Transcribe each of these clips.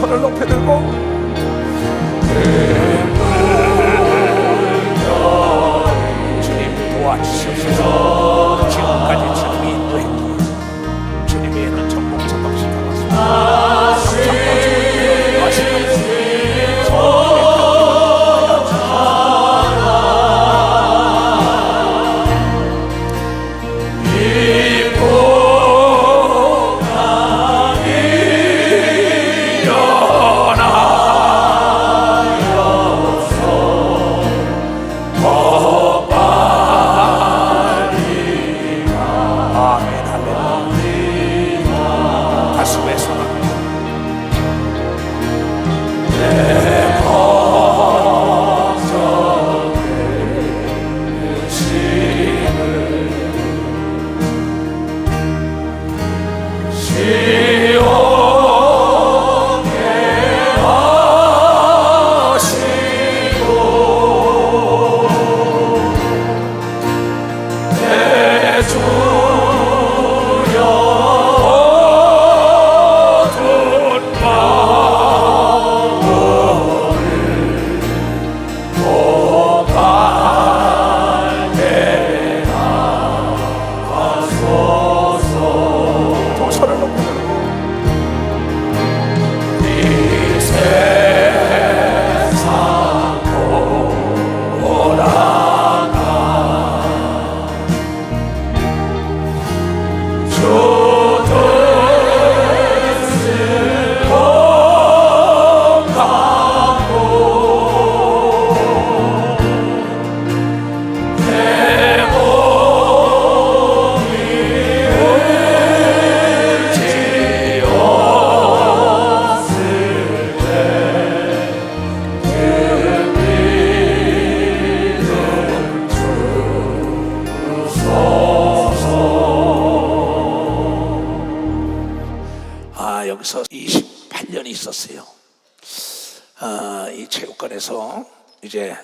손을 높이 들고 주님 도와주시옵소서. 지금까지 주님이 인도했기에 주님의 애는 전복 자동시 달았습니다. 참고 주님 도와주시옵소서. 여기서 28년이 있었어요. 이 체육관에서 이제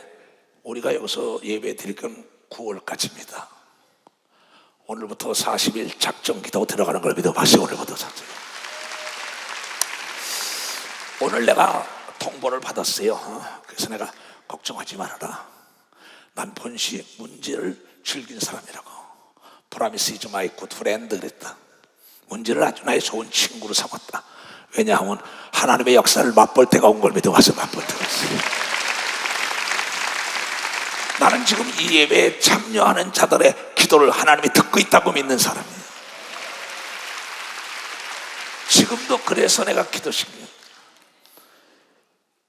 우리가 여기서 예배 드릴 건 9월까지입니다. 오늘부터 40일 작정기도 들어가는 걸 믿어봤어요. 오늘부터 작정. 오늘 내가 통보를 받았어요. 그래서 내가 걱정하지 말아라. 난 본시 문제를 즐긴 사람이라고. 프라미스 이즈 마이 굿 프렌드 그랬다. 문제를 아주 나의 좋은 친구로 삼았다. 왜냐하면 하나님의 역사를 맛볼 때가 온 걸 믿어와서 맛볼 때가 있어요. 나는 지금 이 예배에 참여하는 자들의 기도를 하나님이 듣고 있다고 믿는 사람이에요. 지금도 그래서 내가 기도시켜요.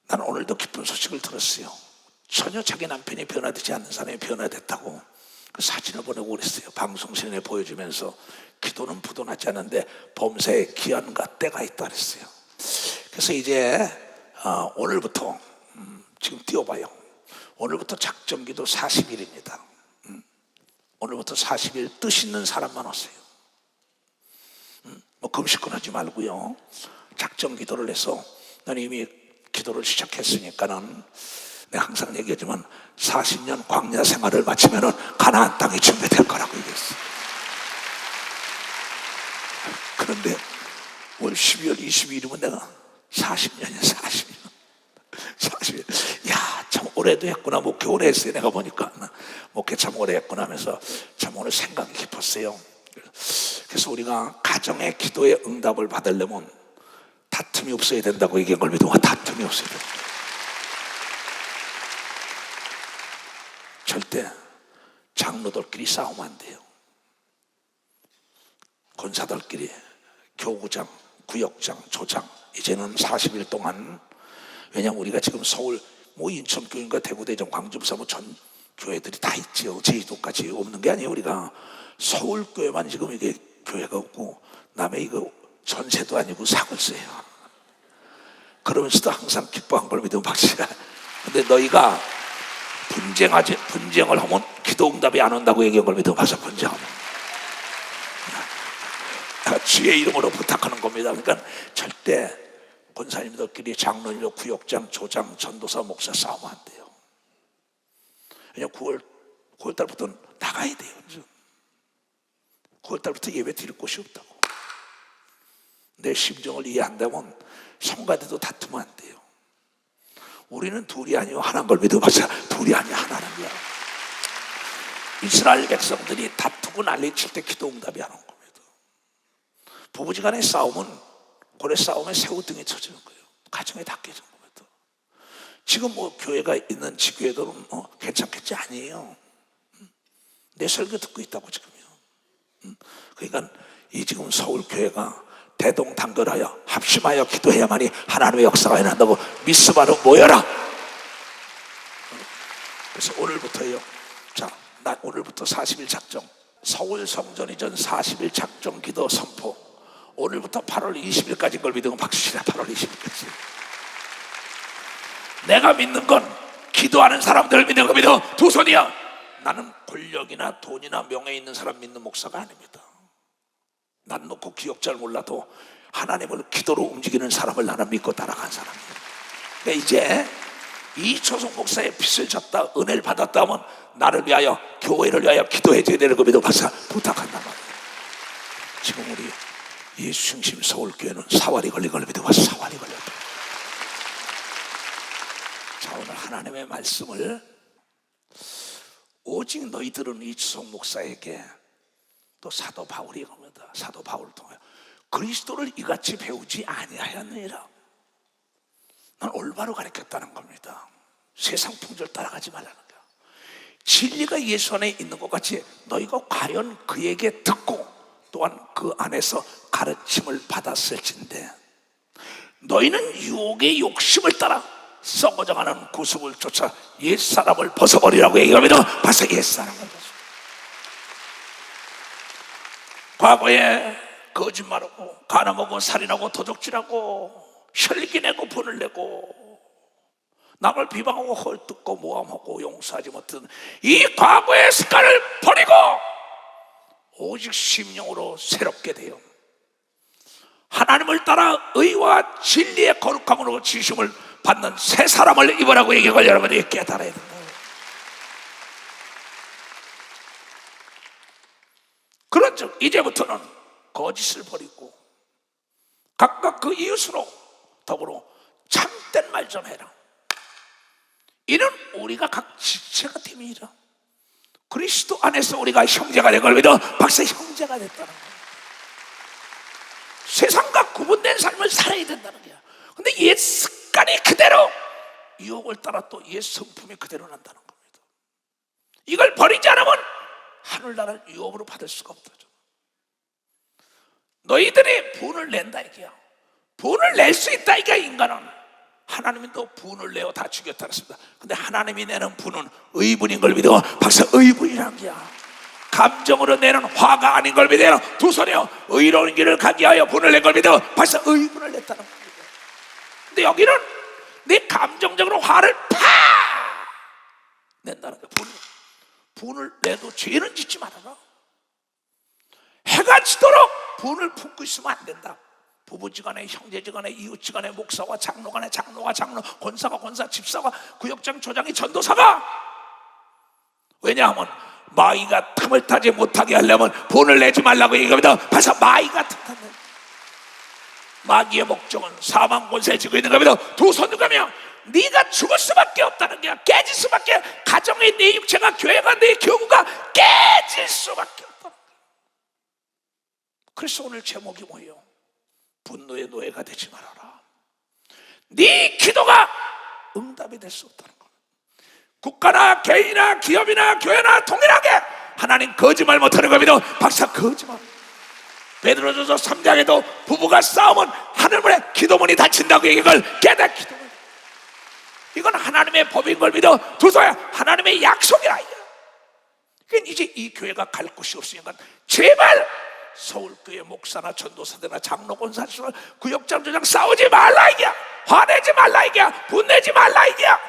나는 오늘도 기쁜 소식을 들었어요. 전혀 자기 남편이 변화되지 않는 사람이 변화됐다고 그 사진을 보내고 그랬어요. 방송신에 보여주면서 기도는 부도나지 않는데 범사에 기한과 때가 있다 그랬어요. 그래서 이제 오늘부터 지금 띄워봐요. 오늘부터 작정기도 40일입니다. 오늘부터 40일 뜻 있는 사람만 오세요. 뭐 금식권 하지 말고요. 작정기도를 해서 나는 이미 기도를 시작했으니까는 내가 항상 얘기하지만 40년 광야 생활을 마치면은 가나안 땅이 준비될 거라고 얘기했어요. 그런데 올 12월 22일이면 내가 40년이야. 40년. 야, 참 오래도 했구나. 목회 오래 했어요. 내가 보니까 목회 참 오래 했구나 하면서 참 오늘 생각이 깊었어요. 그래서 우리가 가정의 기도의 응답을 받으려면 다툼이 없어야 된다고 얘기한 걸 믿으면 다툼이 없어야 된다. 절대 장로들끼리 싸우면 안 돼요. 권사들끼리 교구장, 구역장, 조장 이제는 40일 동안 왜냐하면 우리가 지금 서울 뭐 인천교인가 대구대전 광주부사 뭐 전 교회들이 다 있지요. 제주도까지 없는 게 아니에요. 우리가 서울교회만 지금 이게 교회가 없고 남의 이거 전세도 아니고 사골세예요. 그러면서도 항상 기뻐한 걸 믿으면 박씨가. 근데 너희가 분쟁을 하면 기도 응답이 안 온다고 얘기한 걸 믿으면 박씨 분쟁하면 주의 이름으로 부탁하는 겁니다. 그러니까 절대 권사님들끼리 장로님, 구역장, 조장, 전도사, 목사 싸우면 안 돼요. 왜냐면 9월 달부터 나가야 돼요. 9월 달부터 예배 드릴 곳이 없다고. 내 심정을 이해한다면 성가대도 다투면 안 돼요. 우리는 둘이 아니요 하나인 걸 믿어 봤자 둘이 아니야 하나는 거야. 이스라엘 백성들이 다투고 난리칠 때 기도 응답이 안 온 겁니다. 부부지간의 싸움은 고래 싸움에 새우 등에 쳐지는 거예요. 가정에 다 깨진 겁니다. 지금 뭐 교회가 있는 지교회들은 괜찮겠지 아니에요. 내 설교 듣고 있다고 지금요. 그러니까 이 지금 서울교회가 대동단결하여 합심하여 기도해야만이 하나님의 역사가 일어난다고 미스바로 모여라. 그래서 오늘부터요. 자, 나 오늘부터 40일 작정, 서울 성전 이전 40일 작정 기도 선포. 오늘부터 8월 20일까지인 걸 믿으면 박수치라. 8월 20일까지. 내가 믿는 건 기도하는 사람들을 믿는 거 믿어. 두 손이야. 나는 권력이나 돈이나 명예 있는 사람 믿는 목사가 아닙니다. 난 놓고 기억 잘 몰라도 하나님을 기도로 움직이는 사람을 나는 믿고 따라간 사람이에요. 그러니까 이제 이초성 목사의 빚을 졌다, 은혜를 받았다 하면 나를 위하여, 교회를 위하여 기도해줘야 되는 거 믿어 봐서 부탁한단 말이에요. 지금 우리 예수 중심 서울교회는 사활이 걸린 걸 믿어 봐서 사활이 걸렸다. 자, 오늘 하나님의 말씀을 오직 너희들은 이초성 목사에게 또 사도 바울이 겁니다. 사도 바울을 통해 그리스도를 이같이 배우지 아니하였느니라. 난 올바로 가르쳤다는 겁니다. 세상 풍조를 따라가지 말라는 거야. 진리가 예수 안에 있는 것 같이 너희가 과연 그에게 듣고 또한 그 안에서 가르침을 받았을진데 너희는 유혹의 욕심을 따라 썩어져가는 구습을 쫓아 옛사람을 벗어버리라고 얘기합니다. 벌써 옛사람을 벗어. 과거에 거짓말하고 가늠하고 살인하고 도적질하고 혈기 내고 분을 내고 남을 비방하고 헐뜯고 모함하고 용서하지 못한 이 과거의 습관을 버리고 오직 심령으로 새롭게 되어 하나님을 따라 의와 진리의 거룩함으로 지심을 받는 새 사람을 입으라고 얘기하고 여러분이 깨달아야 된다. 그런즉 이제부터는 거짓을 버리고 각각 그 이웃으로 더불어 참된 말 좀 해라. 이는 우리가 각 지체가 됨이라. 그리스도 안에서 우리가 형제가 된 걸 믿어 박사 형제가 됐다는 거야. 세상과 구분된 삶을 살아야 된다는 거야. 근데 옛 습관이 그대로 유혹을 따라 또 옛 성품이 그대로 난다는 겁니다. 이걸 버리지 않으면 하늘나라를 유업으로 받을 수가 없다. 너희들이 분을 낸다 이게야. 분을 낼 수 있다 이게 인간은. 하나님이 또 분을 내어 다 죽였다 그랬습니다. 근데 하나님이 내는 분은 의분인 걸 믿어 박사 의분이란 게야. 감정으로 내는 화가 아닌 걸 믿어 두 손이요 의로운 길을 가기 위하여 분을 낸 걸 믿어 박사 의분을 냈다는 겁니다. 근데 여기는 네 감정적으로 화를 팍 낸다는 거야. 분을 내도 죄는 짓지 말아라. 해가 지도록 분을 품고 있으면 안 된다. 부부지간에 형제지간에 이웃지간에 목사와 장로간에 장로가 장로 권사가 권사 집사가 구역장 조장이 전도사가. 왜냐하면 마귀가 틈을 타지 못하게 하려면 분을 내지 말라고 얘기합니다. 봐서 마귀가 틈타는 마귀의 목적은 사망 권세에 지고 있는 겁니다. 두 손을 가며 네가 죽을 수밖에 없다는 게 깨질 수밖에. 가정의 네 육체가 교회가 네 교구가 깨질 수밖에 없다는 거야. 그래서 오늘 제목이 뭐예요? 분노의 노예가 되지 말아라. 네 기도가 응답이 될 수 없다는 거야. 국가나 개인이나 기업이나 교회나 동일하게 하나님 거짓말 못하는 겁니다. 박사 거짓말. 베드로전서 3장에도 부부가 싸우면 하늘문에 기도문이 닫힌다고 얘기한 걸 깨닫 기도문. 이건 하나님의 법인 걸 믿어 두서야 하나님의 약속이라. 그러니까 이제 이 교회가 갈 곳이 없으니까 제발 서울교회 목사나 전도사들이나 장로 권사들 구역장 조장 싸우지 말라 이게야. 화내지 말라 이게야. 분내지 말라 이게야.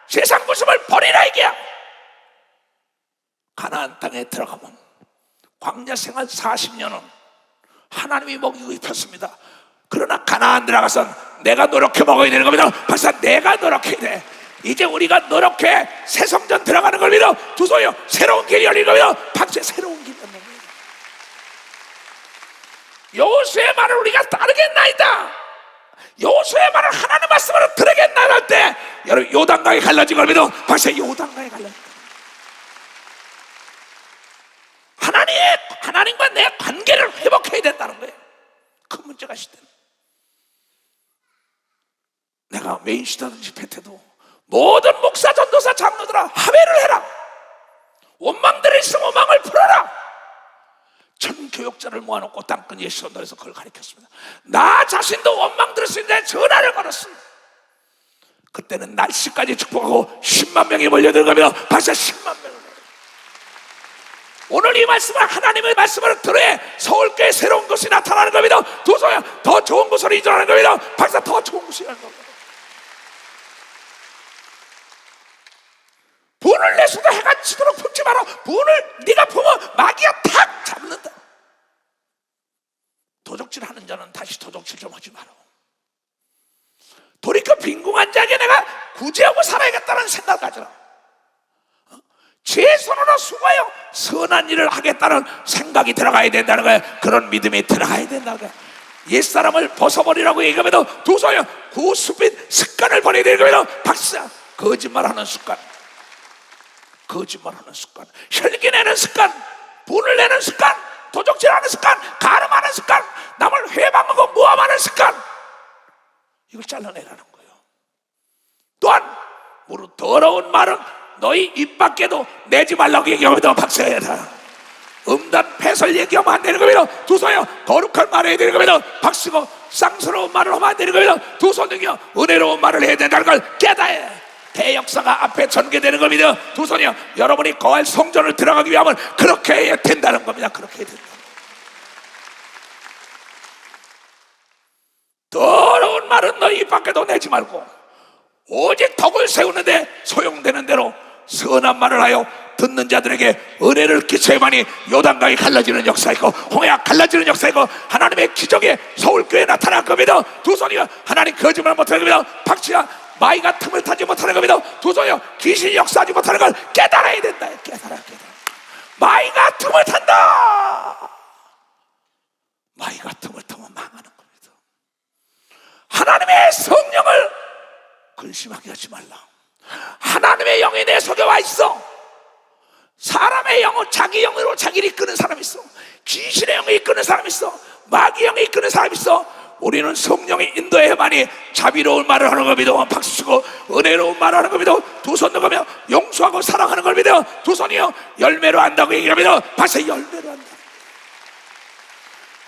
세상 구습을 버리라 이게야. 가나안 땅에 들어가면 광야 생활 40년은 하나님이 먹이고 입혔습니다. 그러나 가나안 들어가선 내가 노력해 먹어야 되는 겁니다. 박사 내가 노력해야 돼. 이제 우리가 노력해 새 성전 들어가는 걸 믿어 두 손이요 새로운 길이 열린 겁니다. 박사 새로운 길이 열린 겁니다. 여호수아의 말을 우리가 따르겠나이다. 여호수아의 말을 하나님 말씀으로 들에게 나갈 때 여러분 요단강이 갈라진 걸 믿어. 박사 요단강이 갈라진 하나님과 내 관계를 회복해야 된다는 거예요. 큰 문제가 있을 때는 내가 메인시다든지 집회 때도 모든 목사, 전도사, 장로들아 합의를 해라. 원망들이 있으면 원망을 풀어라. 전 교역자를 모아놓고 땅끝 예수 언덕에서 그걸 가르쳤습니다. 나 자신도 원망 들을 수 있는데 전화를 걸었습니다. 그때는 날씨까지 축복하고 10만 명이 몰려들어가며 벌써 10만 명을. 오늘 이 말씀을 하나님의 말씀을 들어야 서울교회 새로운 것이 나타나는 겁니다. 도서야 더 좋은 것으로 이전하는 겁니다. 박사 더 좋은 것이라는 겁니다. 분을 내서도 해가 지도록 품지 마라. 분을 네가 품으면 마귀가 탁 잡는다. 도적질 하는 자는 다시 도적질 좀 하지 마라. 돌이켜 빈궁한 자에게 내가 구제하고 살아야겠다는 생각을 가져라. 제 손으로 수고하여 선한 일을 하겠다는 생각이 들어가야 된다는 거예요. 그런 믿음이 들어가야 된다는 거예요. 옛사람을 벗어버리라고 얘기하면 도서야 고수빈 습관을 버려야 되는 거예요. 박사 거짓말하는 습관, 거짓말하는 습관, 혈기내는 습관, 분을 내는 습관, 도적질하는 습관, 가름하는 습관, 남을 회방하고 모함하는 습관, 이걸 잘라내라는 거예요. 또한 무릇 더러운 말은 너희 입 밖에도 내지 말라고 얘기하면 박사해라. 음란 패설 얘기하면 안 되는 겁니다. 두 손이요 거룩한 말을 해야 되는 겁니다. 박수고 쌍스러운 말을 하면 안 되는 겁니다. 두 손이요 은혜로운 말을 해야 된다는 걸 깨달아야 대역사가 앞에 전개되는 겁니다. 두 손이요 여러분이 거할 성전을 들어가기 위하면 그렇게 해야 된다는 겁니다. 그렇게 해야 된다. 더러운 말은 너희 입 밖에도 내지 말고 오직 덕을 세우는데 소용되는 대로 선한 말을 하여 듣는 자들에게 은혜를 끼쳐야만이 요단강이 갈라지는 역사이고 홍해가 갈라지는 역사이고 하나님의 기적이 서울교회에 나타날 겁니다. 두 손이요 하나님 거짓말 못하는 겁니다. 박치야 마이가 틈을 타지 못하는 겁니다. 두 손이요 귀신이 역사하지 못하는 걸 깨달아야 된다. 깨달아. 마이가 틈을 탄다. 마이가 틈을 타면 망하는 겁니다. 하나님의 성령을 근심하게 하지 말라. 하나님의 영이 내 속에 와 있어. 사람의 영은 자기 영으로 자기를 이끄는 사람이 있어. 귀신의 영이 이끄는 사람이 있어. 마귀 영이 이끄는 사람이 있어. 우리는 성령이 인도해야만이 자비로운 말을 하는 걸 믿어 박수치고 은혜로운 말을 하는 걸 믿어 두 손 들어가며 용서하고 사랑하는 걸 믿어 두 손이요 열매로 한다고 얘기하면 벌써 열매로 한다.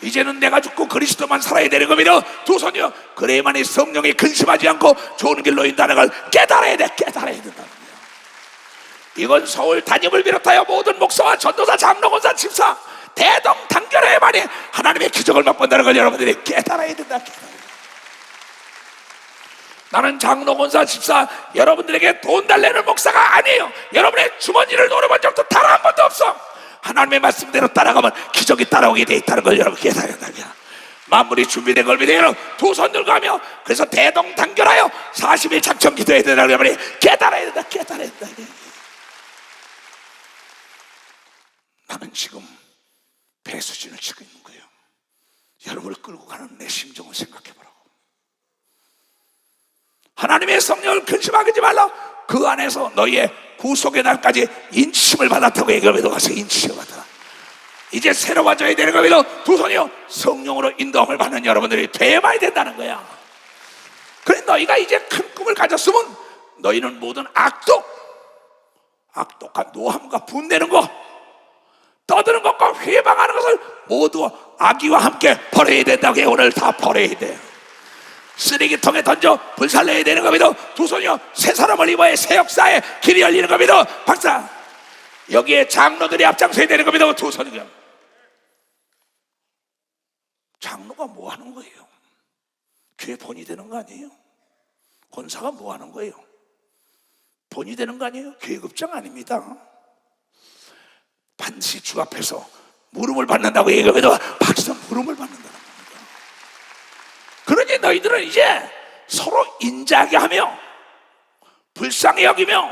이제는 내가 죽고 그리스도만 살아야 되는 겁니다. 두 손이요 그래야만이 성령이 근심하지 않고 좋은 길로 인다는 걸 깨달아야 돼. 깨달아야 된다는 거예요. 이건 서울 단임을 비롯하여 모든 목사와 전도사, 장로권사, 집사 대동단결해야만이 하나님의 기적을 맛본다는 걸 여러분들이 깨달아야 된다. 나는 장로권사, 집사 여러분들에게 돈 달래는 목사가 아니에요. 여러분의 주머니를 노려본 적도 단 한 번도 없어. 하나님의 말씀대로 따라가면 기적이 따라오게 돼 있다는 걸 여러분 깨달아야 된다. 만물이 준비된 걸 믿어요. 두 손 들고 하며 그래서 대동단결하여 40일 작정 기도해야 된다는 걸 여러분이 깨달아야 된다. 깨달아야 된다. 나는 지금 배수진을 치고 있는 거예요. 여러분을 끌고 가는 내 심정을 생각해 보라고. 하나님의 성령을 근심하지 말라. 그 안에서 너희의 구속의 날까지 인침을 받았다고 얘기하면서 가서 인침을 받아라. 이제 새로워져야 되는 겁니다. 두 손이요 성령으로 인도함을 받는 여러분들이 되어봐야 된다는 거야. 그래 너희가 이제 큰 꿈을 가졌으면 너희는 모든 악독한 노함과 분내는 거, 떠드는 것과 회방하는 것을 모두 악의와 함께 버려야 된다고 해. 오늘 다 버려야 돼. 쓰레기통에 던져 불살려야 되는 겁니다. 두 손이요 새 사람을 입어야 새 역사의 길이 열리는 겁니다. 박사 여기에 장로들이 앞장서야 되는 겁니다. 두 손이요. 장로가 뭐 하는 거예요? 교회 본이 되는 거 아니에요? 권사가 뭐 하는 거예요? 본이 되는 거 아니에요? 교회급장 아닙니다. 반드시 주 앞에서 물음을 받는다고 얘기하면 박사 물음을 받는다는 겁니다. 그러니 너희들은 이제 서로 인자하게 하며 불쌍히 여기며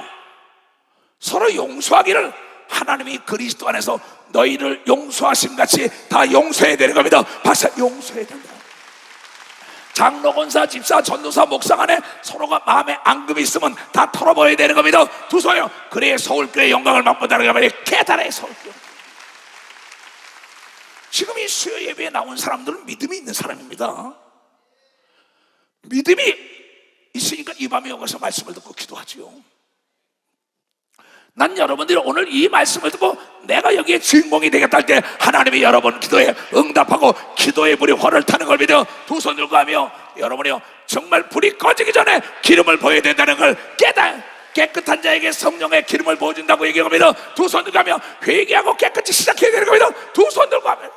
서로 용서하기를 하나님이 그리스도 안에서 너희를 용서하신 같이 다 용서해야 되는 겁니다. 박사 용서해야 된다. 장로, 권사, 집사, 전도사, 목사 간에 서로가 마음에 앙금이 있으면 다 털어버려야 되는 겁니다. 두서요. 그래야 서울교회 영광을 맛보다는 게 말이에요. 깨달아야 서울교회. 지금 이 수요 예배에 나온 사람들은 믿음이 있는 사람입니다. 믿음이 있으니까 이 밤에 여기서 말씀을 듣고 기도하지요. 난 여러분들이 오늘 이 말씀을 듣고 내가 여기에 주인공이 되겠다 할 때 하나님이 여러분 기도에 응답하고 기도의 불이 활을 타는 걸 믿어 두 손 들고 하며 여러분이요 정말 불이 꺼지기 전에 기름을 보여야 된다는 걸 깨달. 깨끗한 자에게 성령의 기름을 부어준다고 얘기합니다. 두 손 들고 하며 회개하고 깨끗이 시작해야 되는 겁니다. 두 손 들고 하면.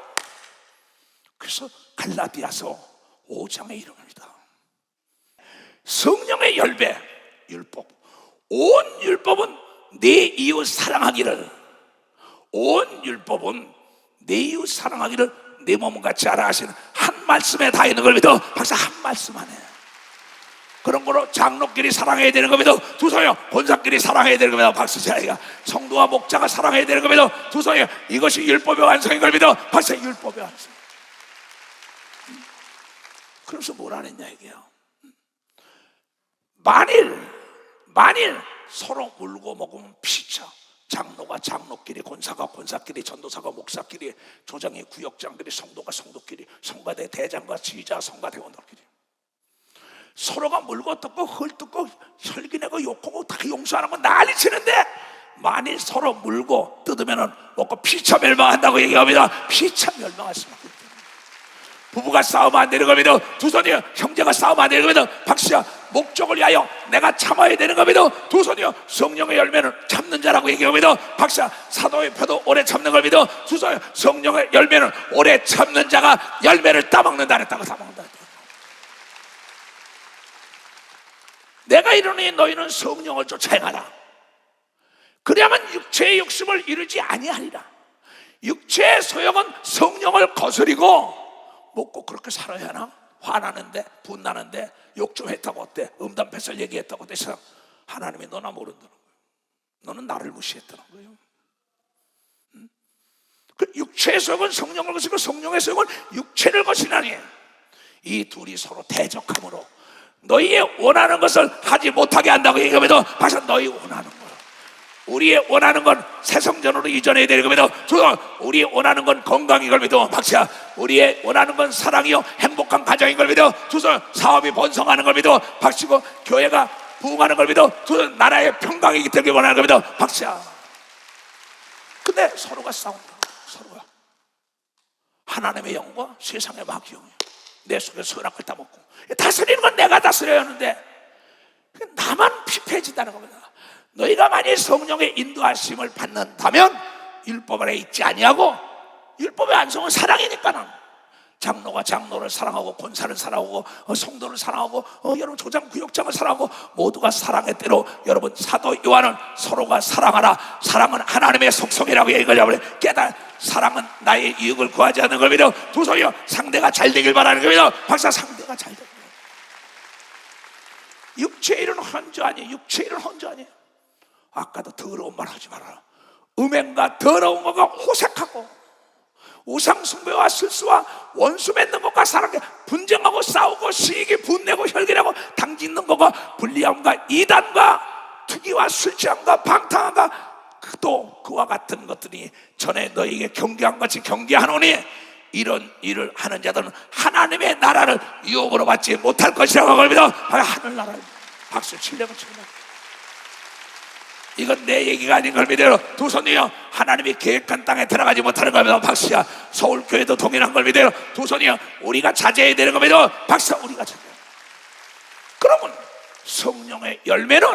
그래서 갈라디아서 5장의 이름입니다. 성령의 열배 율법. 온 율법은 내 이웃 사랑하기를, 온 율법은 내 이웃 사랑하기를 내 몸같이 알아 하시는 한 말씀에 다 있는 걸 믿어. 박사 한 말씀 안에 그런 거로 장로끼리 사랑해야 되는 겁니다. 두서요. 권사끼리 사랑해야 되는 겁니다. 박수 자기가 성도와 목자가 사랑해야 되는 겁니다. 두서요. 이것이 율법의 완성인 걸 믿어. 박사 율법의 완성. 그래서 뭐라 했냐 이게요. 만일 서로 물고 먹으면 피차. 장로가 장로끼리, 권사가 권사끼리, 전도사가 목사끼리, 조장이 구역장끼리, 성도가 성도끼리, 성가대 대장과 지휘자, 성가대원들끼리 서로가 물고 뜯고 헐뜯고 혈기내고 욕하고 다 용서하는 건 난리치는데 만일 서로 물고 뜯으면 먹고 피차 멸망한다고 얘기합니다. 피차 멸망할 수밖에 없다. 부부가 싸우면 안 되는 겁니다. 두 손이요. 형제가 싸우면 안 되는 겁니다. 박씨야 목적을 위하여 내가 참아야 되는 겁니다. 두 손이요. 성령의 열매는 참는 자라고 얘기합니다. 박씨야 사도의 표도 오래 참는 겁니다. 두 손이요. 성령의 열매는 오래 참는 자가 열매를 따먹는다 그랬다고. 따먹는다. 내가 이르니 너희는 성령을 쫓아 행하라. 그래야만 육체의 욕심을 이루지 아니하리라. 육체의 소욕은 성령을 거스리고 뭐 꼭 그렇게 살아야 하나? 화나는데 분나는데 욕 좀 했다고 어때? 음담패설 얘기했다고 어때? 하나님이 너나 모른다는 거예요. 너는 나를 무시했다는 거예요. 그 육체의 소욕은 성령을 거스리고 성령의 소욕은 육체를 거스리나니 이 둘이 서로 대적함으로 너희의 원하는 것을 하지 못하게 한다고 얘기하면서 박사 너희 원하는 거 우리의 원하는 건 새성전으로 이전해야 되는 겁니다. 우리의 원하는 건 건강인 걸 믿어. 박사 우리의 원하는 건 사랑이요 행복한 가정인 걸 믿어. 두손 사업이 번성하는 걸 믿어. 박시고 교회가 부흥하는 걸 믿어. 두손 나라의 평강이기 때문에 원하는 걸 믿어. 박사 근데 서로가 싸운다. 서로가 하나님의 영과 세상의 마귀 영이야. 내 속에 선악을 따먹고 다스리는 건 내가 다스려야 하는데 나만 피폐해진다는 겁니다. 너희가 만일 성령의 인도하심을 받는다면 율법 안에 있지 아니하고 율법의 완성은 사랑이니까는 장로가 장로를 사랑하고 권사를 사랑하고 성도를 사랑하고 여러분 조장 구역장을 사랑하고 모두가 사랑의 때로 여러분 사도 요한은 서로가 사랑하라. 사랑은 하나님의 속성이라고 얘기를 하고 사랑은 나의 이익을 구하지 않는 걸 믿어. 두손이요 상대가 잘 되길 바라는 겁니다. 박사 상대가 잘 되길. 육체의 일은 헌저 아니에요. 육체의 일은 헌저 아니에요. 아까도 더러운 말 하지 말아라. 음행과 더러운 것과 호색하고 우상숭배와 실수와 원수 맺는 것과 사랑에 분쟁하고 싸우고 시기 분내고 혈기내고 당짓는 것과 불리함과 이단과 투기와 술 취함과 방탕함과 또 그와 같은 것들이 전에 너희에게 경계한 같이 경계하노니 이런 일을 하는 자들은 하나님의 나라를 유혹으로 받지 못할 것이라고 합니다. 하늘나라를 박수 치려고 칩니다. 이건 내 얘기가 아닌 걸 믿어요. 두 손이요 하나님이 계획한 땅에 들어가지 못하는 겁니다. 박수야 서울교회도 동일한 걸 믿어요. 두 손이요 우리가 자제해야 되는 겁니다. 박수 우리가 자제해야 돼요. 그러면 성령의 열매는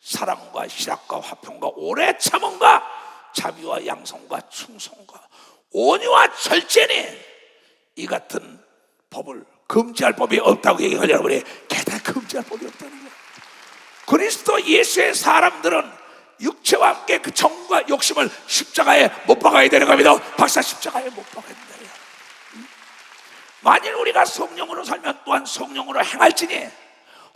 사랑과 희락과 화평과 오래 참음과 자비와 양성과 충성과 온유와 절제니 이 같은 법을 금지할 법이 없다고 얘기하려고 그래. 게다가 금지할 법이 없다는 거야. 그리스도 예수의 사람들은 육체와 함께 그 정과 욕심을 십자가에 못 박아야 되는 겁니다. 박사 십자가에 못 박아야 된다. 만일 우리가 성령으로 살면 또한 성령으로 행할지니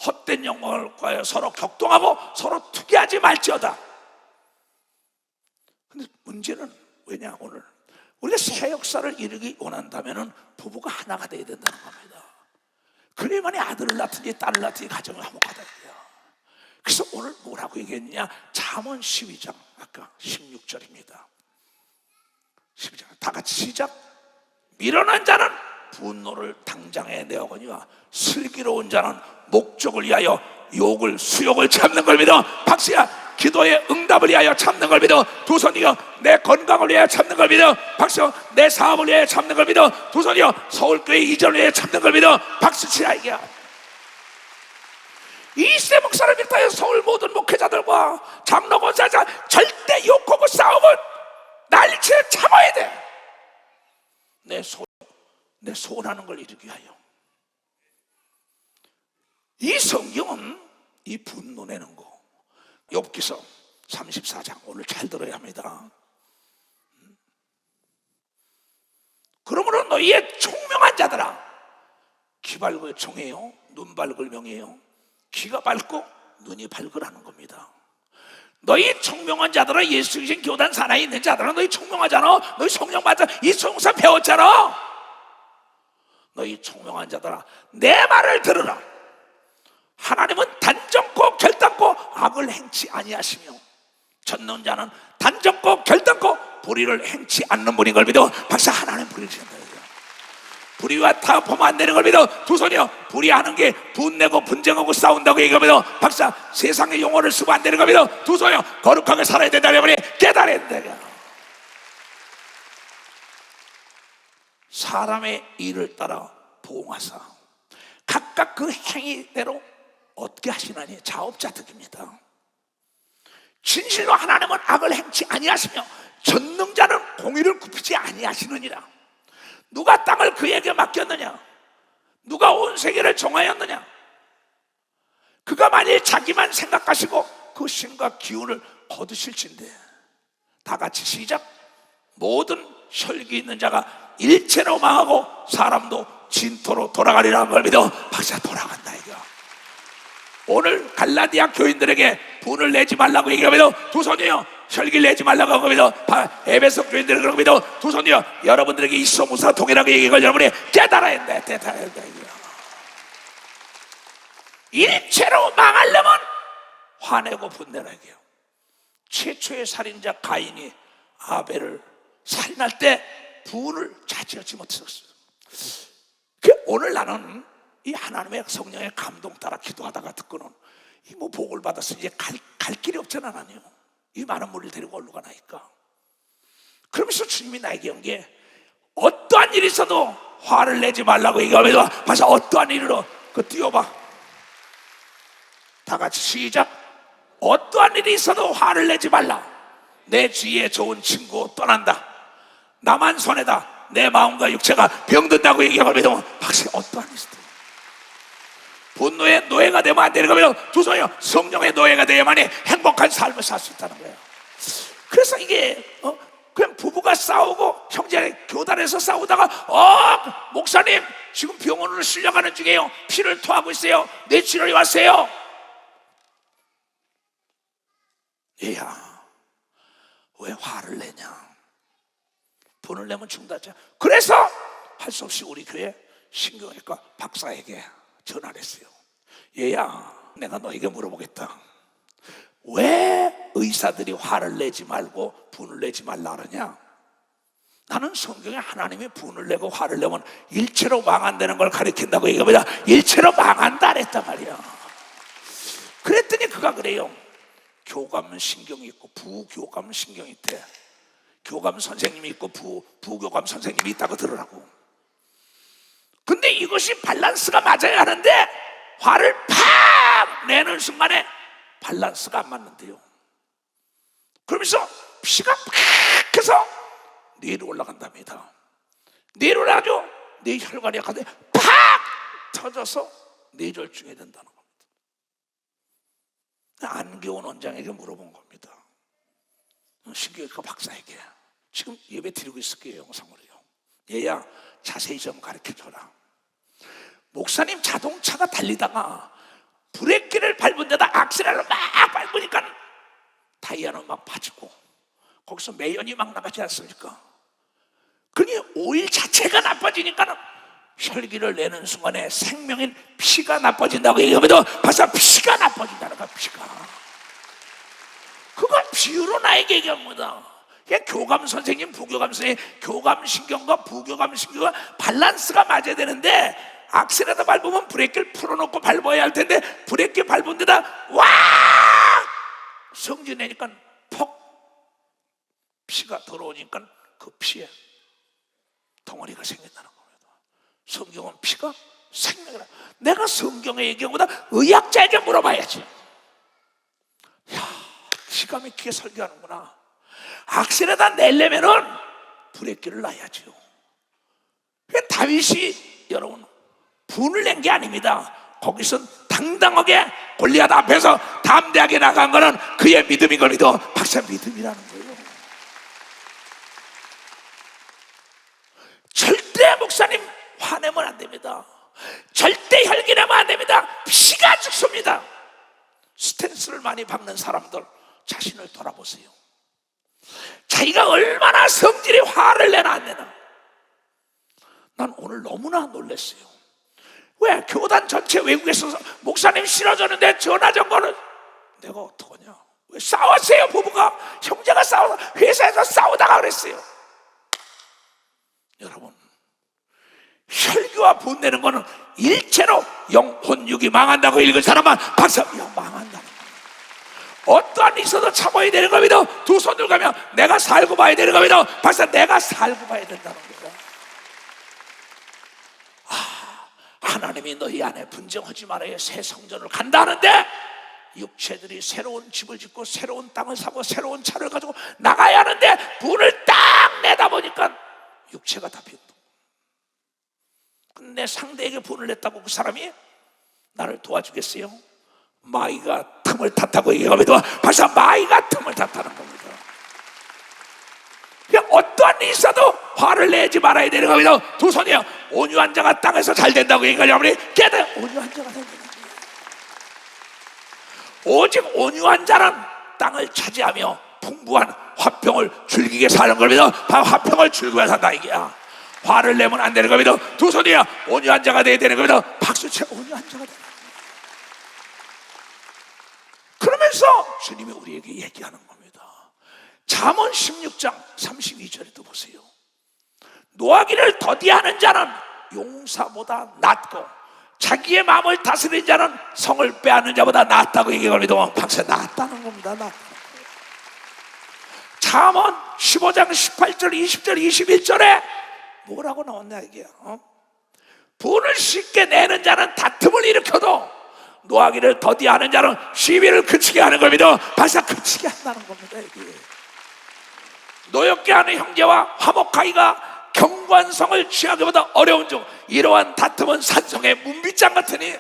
헛된 영광을 구하여 서로 격동하고 서로 투기하지 말지어다. 근데 문제는 왜냐 오늘 우리가 새 역사를 이루기 원한다면 부부가 하나가 되어야 된다는 겁니다. 그래야만이 아들을 낳든지 딸을 낳든지 가정을 화목하다. 그래서 오늘 뭐라고 얘기했냐? 잠언 12장 아까 16절입니다 12장 다 같이 시작. 미련한 자는 분노를 당장에 내어거니와 슬기로운 자는 목적을 위하여 욕을 수욕을 참는 걸 믿어. 박수야. 기도의 응답을 위하여 참는 걸 믿어. 두 손이여 내 건강을 위하여 참는 걸 믿어. 박수. 내 사업을 위하여 참는 걸 믿어. 두 손이여 서울교회 이전을 위하여 참는 걸 믿어. 박수 치라 이게. 이세 목사를 비롯하여 서울 모든 목회자들과 장로 권사자 절대 욕하고 싸우고 난리치려 참아야 돼. 내 소원하는 걸 이루기 위하여. 이 성경은 이 분노 내는 거 욥기서 34장 오늘 잘 들어야 합니다. 그러므로 너희의 총명한 자들아, 귀 밝을 총이에요, 눈 밝을 명이에요. 귀가 밝고 눈이 밝으라는 겁니다. 너희 총명한 자들아, 예수 그리스도 교단 산하에 있는 자들아, 너희 총명하잖아. 너희 성령 받아 이 성사 배웠잖아. 너희 총명한 자들아, 내 말을 들으라. 하나님은 단정코 결단코 악을 행치 아니하시며 젖는 자는 단정코 결단코 불의를 행치 않는 분인 걸 믿어. 박사. 하나님 불의를 지낸다. 불의와 타협하면 안 되는 걸 믿어. 두 손이요 불의하는 게 분내고 분쟁하고 싸운다고 얘기하면서 박사 세상의 용어를 쓰면 안 되는 걸 믿어. 두 손이요 거룩하게 살아야 된다는 말이 깨달아야 된다. 사람의 일을 따라 보응하사 각각 그 행위대로 어떻게 하시나니 자업자득입니다. 진실로 하나님은 악을 행치 아니하시며 전능자는 공의를 굽히지 아니하시느니라. 누가 땅을 그에게 맡겼느냐? 누가 온 세계를 정하였느냐? 그가 만일 자기만 생각하시고 그 힘과 기운을 거두실진데. 다 같이 시작. 모든 혈기 있는 자가 일체로 망하고 사람도 진토로 돌아가리라는 걸 믿어. 박사 돌아간다 이거. 오늘 갈라디아 교인들에게 분을 내지 말라고 얘기하면서 두 손이요 혈기를 내지 말라고 하고 믿어. 에베소 교인들은 그러고 믿어. 두 손이요 여러분들에게 이소무사 동일하게 얘기할 여러분이 깨달아야 돼. 일체로 망하려면 화내고 분내라 얘기해요. 최초의 살인자 가인이 아벨을 살인할 때 분을 자제하지 못했었어요. 오늘 나는 이 하나님의 성령의 감동 따라 기도하다가 듣고는 이 뭐 복을 받았어 이제 갈 길이 없잖아. 나는요 이 많은 물을 데리고 어디로 가나니까. 그러면서 주님이 나에게 온 게 어떠한 일이 있어도 화를 내지 말라고 얘기하면서 봐서 어떠한 일으로 그 띄워봐. 다 같이 시작. 어떠한 일이 있어도 화를 내지 말라. 내 주위에 좋은 친구 떠난다. 나만 손해다. 내 마음과 육체가 병든다고 얘기하면 박사 어떠한 일이 있어도 분노의 노예가 되면 안 되는 거면 두 손이요 성령의 노예가 되어야만이 행복한 삶을 살 수 있다는 거예요. 그래서 이게 그냥 부부가 싸우고 형제 교단에서 싸우다가 목사님 지금 병원으로 실려가는 중이에요. 피를 토하고 있어요. 뇌출혈이 왔어요. 얘야 왜 화를 내냐? 분을 내면 죽는다. 그래서 할 수 없이 우리 교회 신경외과 박사에게 전화를 했어요. 얘야 내가 너에게 물어보겠다. 왜 의사들이 화를 내지 말고 분을 내지 말라 그러냐? 나는 성경에 하나님이 분을 내고 화를 내면 일체로 망한다는 걸 가르친다고 얘기합니다. 일체로 망한다 그랬단 말이야. 그랬더니 그가 그래요. 교감은 신경이 있고 부교감은 신경이 있대. 교감 선생님이 있고 부교감 선생님이 있다고 들으라고. 근데 이것이 밸런스가 맞아야 하는데 화를 팍 내는 순간에 밸런스가 안 맞는데요. 그러면서 피가 팍 해서 뇌로 올라간답니다. 뇌로 올라가죠. 뇌 혈관이 약한데 팍 터져서 뇌졸중이 된다는 겁니다. 안기원 원장에게 물어본 겁니다. 신경외과 박사에게. 지금 예배 드리고 있을게요. 영상으로요. 얘야 자세히 좀 가르쳐줘라. 목사님 자동차가 달리다가 브레이크를 밟은 데다 악셀을 막 밟으니까 타이어는 막 빠지고 거기서 매연이 막 나가지 않습니까? 그러니 오일 자체가 나빠지니까 혈기를 내는 순간에 생명인 피가 나빠진다고 얘기하면 벌써 피가 나빠진다는 거야. 피가. 그걸 비유로 나에게 얘기합니다. 교감 선생님, 부교감 선생님, 교감신경과 부교감신경과 밸런스가 맞아야 되는데 악셀에다 밟으면 브레이크를 풀어놓고 밟아야 할 텐데 브레이크 밟은 데다 와 성질 내니까 퍽 피가 들어오니까 그 피에 덩어리가 생긴다는 겁니다. 성경은 피가 생명이라. 내가 성경의 얘기보다 의학자에게 물어봐야지. 야, 기가 막히게 설교하는구나. 악셀에다 내려면은 브레이크를 놔야죠. 다윗이 여러분 분을 낸 게 아닙니다. 거기서 당당하게 골리앗 앞에서 담대하게 나간 거는 그의 믿음인 거리도 박사 믿음이라는 거예요. 절대 목사님 화내면 안 됩니다. 절대 혈기내면 안 됩니다. 피가 죽습니다. 스트레스를 많이 받는 사람들 자신을 돌아보세요. 자기가 얼마나 성질이 화를 내나 안 내나. 난 오늘 너무나 놀랐어요. 왜 교단 전체 외국에서 목사님 싫어졌는데 전화 전거는 내가 어떡하냐. 왜 싸웠어요? 부부가 형제가 싸우다 회사에서 싸우다가 그랬어요. 여러분 혈기와 분내는 거는 일체로 영혼육이 망한다고 읽은 사람은 박수. 망한다는 거예요. 어떠한 일 있어도 참아야 되는 겁니다. 두 손 들고 가면 내가 살고 봐야 되는 겁니다. 박수. 내가 살고 봐야 된다는 거예요. 하나님이 너희 안에 분쟁하지 말아요. 새 성전을 간다 하는데 육체들이 새로운 집을 짓고 새로운 땅을 사고 새로운 차를 가지고 나가야 하는데 분을 딱 내다 보니까 육체가 다 비었다. 근데 상대에게 분을 냈다고 그 사람이 나를 도와주겠어요? 마이가 틈을 탔다고 얘기하면 벌써 마이가 틈을 탔다는 겁니다. 어떠한 일이 있어도 화를 내지 말아야 되는 겁니다. 두 손이요. 온유한 자가 땅에서 잘 된다고 얘기하려면 걔는 온유한 자가 된다. 오직 온유한 자는 땅을 차지하며 풍부한 화평을 즐기게 사는 겁니다. 바로 화평을 즐기며 산다 이게야. 화를 내면 안 되는 겁니다. 두 손이요. 온유한 자가 돼야 되는 겁니다. 박수쳐 온유한 자가 된다. 그러면서 주님이 우리에게 얘기하는 겁니다. 잠언 16장 32절에도 보세요. 노하기를 더디하는 자는 용사보다 낫고 자기의 마음을 다스리는 자는 성을 빼앗는 자보다 낫다고 얘기합니다. 박사 낫다는 겁니다. 낫다는 거예요. 잠언 15장 18절 20절 21절에 뭐라고 나왔냐 이게 분을 쉽게 내는 자는 다툼을 일으켜도 노하기를 더디하는 자는 시비를 그치게 하는 겁니다. 박사 그치게 한다는 겁니다. 이게 노엽게 하는 형제와 화목하기가 경관성을 취하기보다 어려운 중 이러한 다툼은 산성의 문빗장 같으니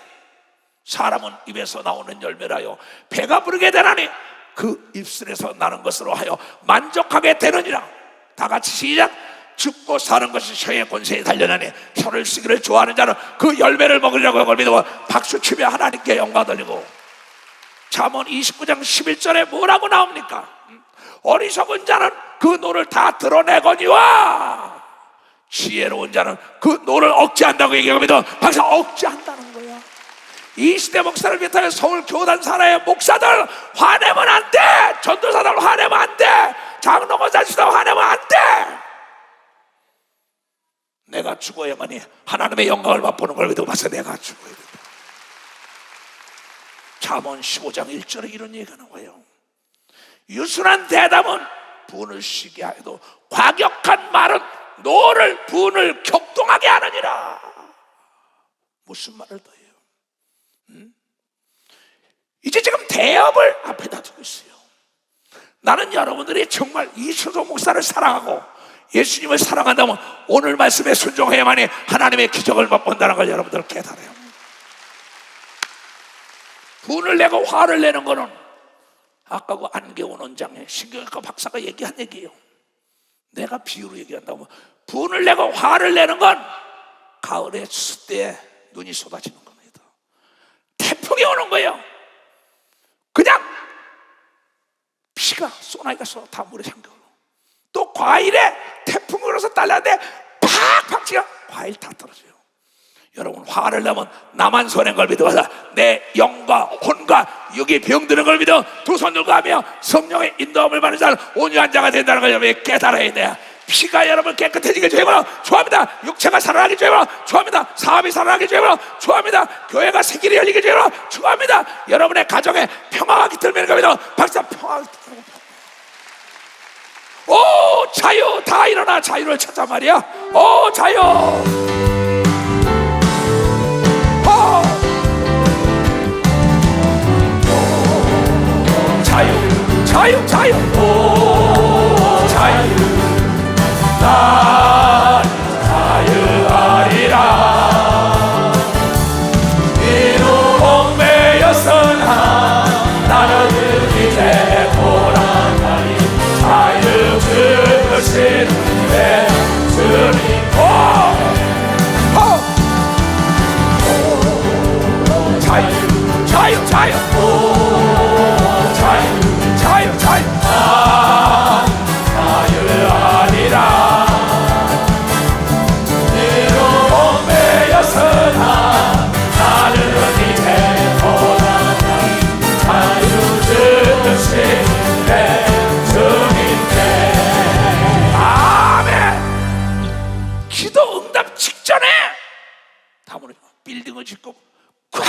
사람은 입에서 나오는 열매라요 배가 부르게 되나니 그 입술에서 나는 것으로 하여 만족하게 되느니라. 다 같이 시작. 죽고 사는 것이 혀의 권세에 달려나니 혀를 쓰기를 좋아하는 자는 그 열매를 먹으려고 하고 믿고 박수치며 하나님께 영광 돌리고. 잠언 29장 11절에 뭐라고 나옵니까? 어리석은 자는 그 노를 다 드러내거니와 지혜로운 자는 그 노를 억제한다고 얘기합니다. 박사 억제한다는 거야. 이 시대 목사를 비롯하여 서울 교단 산하의 목사들 화내면 안 돼. 전도사들 화내면 안 돼. 장로권사지도 화내면 안 돼. 내가 죽어야만이 하나님의 영광을 맛보는 걸 믿고 봐서 내가 죽어야 된다. 잠언 15장 1절에 이런 얘기가 나와요. 유순한 대답은 분을 쉬게 하여도 과격한 말은 노를 분을 격동하게 하느니라. 무슨 말을 더 해요? 이제 지금 대업을 앞에다 두고 있어요. 나는 여러분들이 정말 이수조 목사를 사랑하고 예수님을 사랑한다면 오늘 말씀에 순종해야만이 하나님의 기적을 맛본다는 걸 여러분들 깨달아요. 분을 내고 화를 내는 거는 아까 그 안개원 원장의 신경외과 박사가 얘기한 얘기예요. 내가 비유로 얘기한다면 분을 내고 화를 내는 건 가을에 추수 때 눈이 쏟아지는 겁니다. 태풍이 오는 거예요. 그냥 피가 소나기가 쏟아 다 물에 잠겨. 또 과일에 태풍이 불어서 딸렸는데 팍팍 치가 과일 다 떨어져요. 여러분 화를 내면 나만 손해인 걸 믿어. 내 영과 혼과 육이 병드는 걸 믿어 두 손 들고 하며 성령의 인도함을 받는 자는 온유한 자가 된다는 걸 여러분이 깨달아야 돼요. 피가 여러분 깨끗해지길 주님으로 축원합니다. 육체가 살아나길 주님으로 축원합니다. 사업이 살아나길 주님으로 축원합니다. 교회가 새길이 열리길 주님으로 축원합니다. 여러분의 가정에 평화가 깃들면 겁니다. 박사 평화가 깃들면. 오 자유, 다 일어나 자유를 찾자 말이야. 오 자유, 오 자유, 자유, 자유, 오 자유. 난 자유하리라. 이루 얽매였으나 나는 이제 돌아가리. 자유 주시는 내 주님. 자유, 자유, 자유, 자유, 자유, 자유. 자유하리라. 기도 응답 직전에 다 무너져. 빌딩을 짓고 콱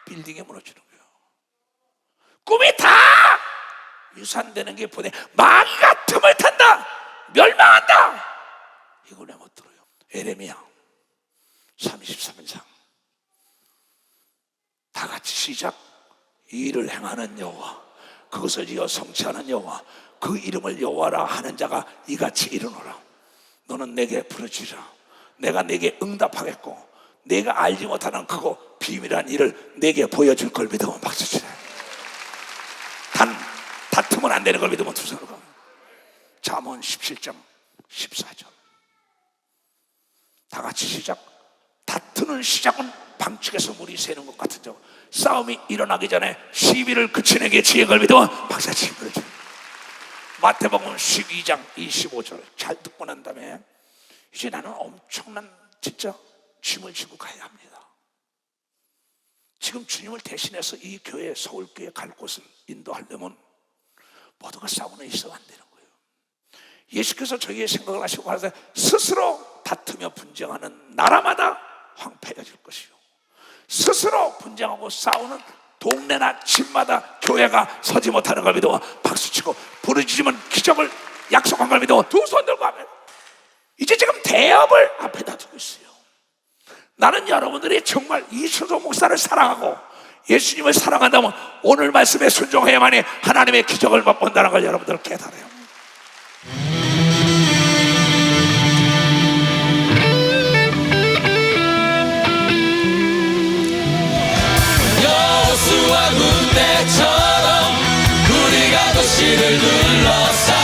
빌딩에 무너지는 거예요. 꿈이 다 유산되는 게 보내. 마귀가 틈을 탄다. 멸망한다. 이거 내가 못 들어요. 에레미야 33장 다 같이 시작. 일을 행하는 여호와, 그것을 이어 성취하는 여호와, 그 이름을 여호와라 하는 자가 이같이 이르노라. 너는 내게 부르짖으라. 내가 내게 응답하겠고 내가 알지 못하는 크고 비밀한 일을 내게 보여줄 걸 믿으면 박수치라. 다투면 안 되는 걸 믿으면 두 손으로 가면. 잠언 17장 14절 다 같이 시작. 다투는 시작은 방축에서 물이 새는 것 같은 점. 싸움이 일어나기 전에 시비를 그치는 지혜인 걸 믿으면 박수치라. 마태복음 12장 25절 잘 듣고 난 다음에 이제 나는 엄청난 진짜 짐을 지고 가야 합니다. 지금 주님을 대신해서 이 교회, 서울교회 갈 곳을 인도하려면 모두가 싸우는 있어가 안 되는 거예요. 예수께서 저희의 생각을 하시고 하셔서 스스로 다투며 분쟁하는 나라마다 황폐해질 것이요, 스스로 분쟁하고 싸우는 동네나 집마다 교회가 서지 못하는 걸 믿어 박수치고 부르짖으면 기적을 약속한 걸 믿어 두 손 들고 하면. 이제 지금 대업을 앞에다 두고 있어요. 나는 여러분들이 정말 이수조 목사를 사랑하고 예수님을 사랑한다면 오늘 말씀에 순종해야만이 하나님의 기적을 맛본다는 걸 여러분들 깨달아요. 여호수아 군대처럼 우리가 도시를 둘러싸